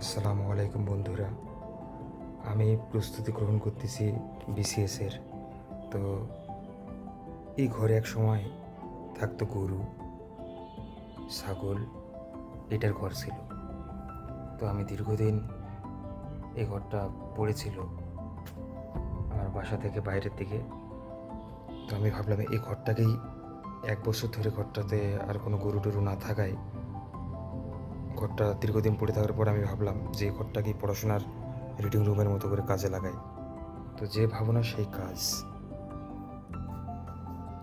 আসসালামু আলাইকুম বন্ধুরা। আমি প্রস্তুতি গ্রহণ করতেছি বিসিএসের। তো এই ঘরে এক সময় থাকতো গরু, ছাগল, এটার ঘর ছিল। তো আমি দীর্ঘদিন এই ঘরটা পড়েছিল আমার বাসা থেকে বাইরের দিকে। তো আমি ভাবলাম এই ঘরটাকেই 1 বছর ধরে ঘরটাতে আর কোনো গরু টরু না থাকায় ঘরটা দীর্ঘদিন পড়ে থাকার পর আমি ভাবলাম যে এই ঘরটাকেই পড়াশোনার রিডিং রুমের মতো করে কাজে লাগাই। তো যে ভাবনা সেই কাজ।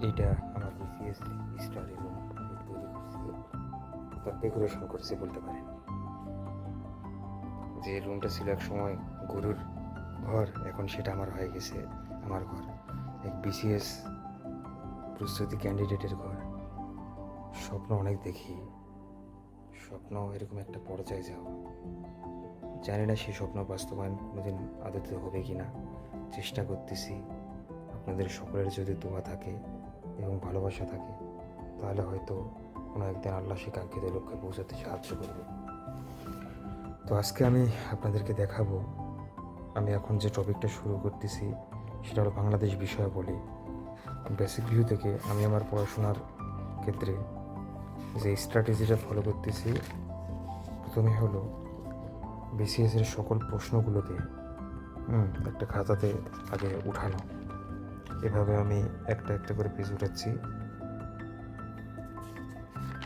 এইটা আমার বিসিএস স্টার এবং তৈরি করছি, তার ডেকোরেশন করছি বলতে পারেন। যে রুমটা ছিল এক সময় গরুর ঘর, এখন সেটা আমার হয়ে গেছে আমার ঘর, এক বিসিএস প্রস্তুতি ক্যান্ডিডেটের ঘর। স্বপ্ন অনেক দেখি, স্বপ্ন এরকম একটা পর্যায়ে যাওয়া। জানি না সেই স্বপ্ন বাস্তবায়ন কোনোদিন আদতে হবে কি না, চেষ্টা করতেছি। আপনাদের সকলের যদি দোয়া থাকে এবং ভালোবাসা থাকে তাহলে হয়তো কোনো একদিন আল্লাহ সে কাঙ্ক্ষিত লক্ষ্যে পৌঁছাতে সাহায্য করবে। তো আজকে আমি আপনাদেরকে দেখাবো, আমি এখন যে টপিকটা শুরু করতেছি সেটা হলো বাংলাদেশ বিষয়াবলী। বেসিক ভিউ থেকে আমি আমার পড়াশোনার ক্ষেত্রে যে স্ট্র্যাটেজিটা ফলো করতেছি, প্রথমে হলো বিসিএসের সকল প্রশ্নগুলোকে একটা খাতাতে আগে উঠানো। এভাবে আমি একটা একটা করে পেজ উঠাচ্ছি।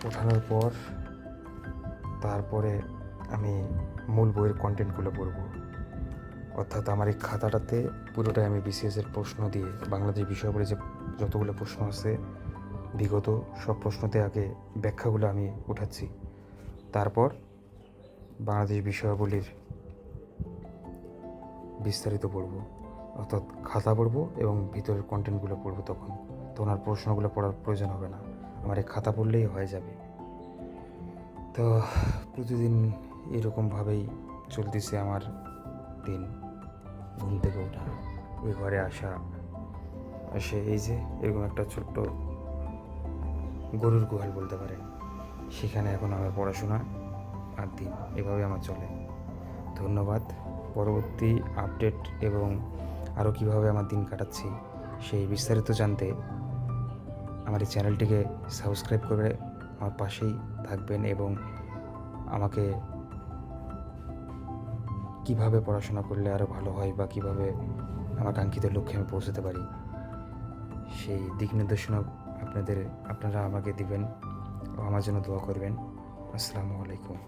ওঠানোর পর তারপরে আমি মূল বইয়ের কন্টেন্টগুলো পড়ব। অর্থাৎ আমার এই খাতাটাতে পুরোটাই আমি বিসিএসের প্রশ্ন দিয়ে বাংলাদেশ বিষয়াবলী যে যতগুলো প্রশ্ন আছে বিগত সব প্রশ্নতে আগে ব্যাখ্যাগুলো আমি উঠাচ্ছি। তারপর বাংলাদেশ বিষয়াবলীর বিস্তারিত পড়ব, অর্থাৎ খাতা পড়ব এবং ভিতরের কন্টেন্টগুলো পড়ব। তখন আর প্রশ্নগুলো পড়ার প্রয়োজন হবে না, আমার এই খাতা পড়লেই হয়ে যাবে। তো প্রতিদিন এরকমভাবেই চলতেছে আমার দিন। ঘুম থেকে ওঠা, এই ঘরে আসা, এসে এই যে এরকম একটা ছোট্ট গরুর গোহাল বলতে পারেন, সেখানে এখন আমার পড়াশোনা আর দিন এভাবে আমার চলে। ধন্যবাদ। পরবর্তী আপডেট এবং আরও কীভাবে আমার দিন কাটাচ্ছি সেই বিস্তারিত জানতে আমার এই চ্যানেলটিকে সাবস্ক্রাইব করে আমার পাশেই থাকবেন এবং আমাকে কিভাবে পড়াশোনা করলে আরও ভালো হয় বা কিভাবে আমার কাঙ্ক্ষিত লক্ষ্যে আমি পৌঁছাতে পারি সেই দিক নির্দেশনা আপনারা আমাকে দিবেন ও আমার জন্য দোয়া করবেন। আসসালামু আলাইকুম।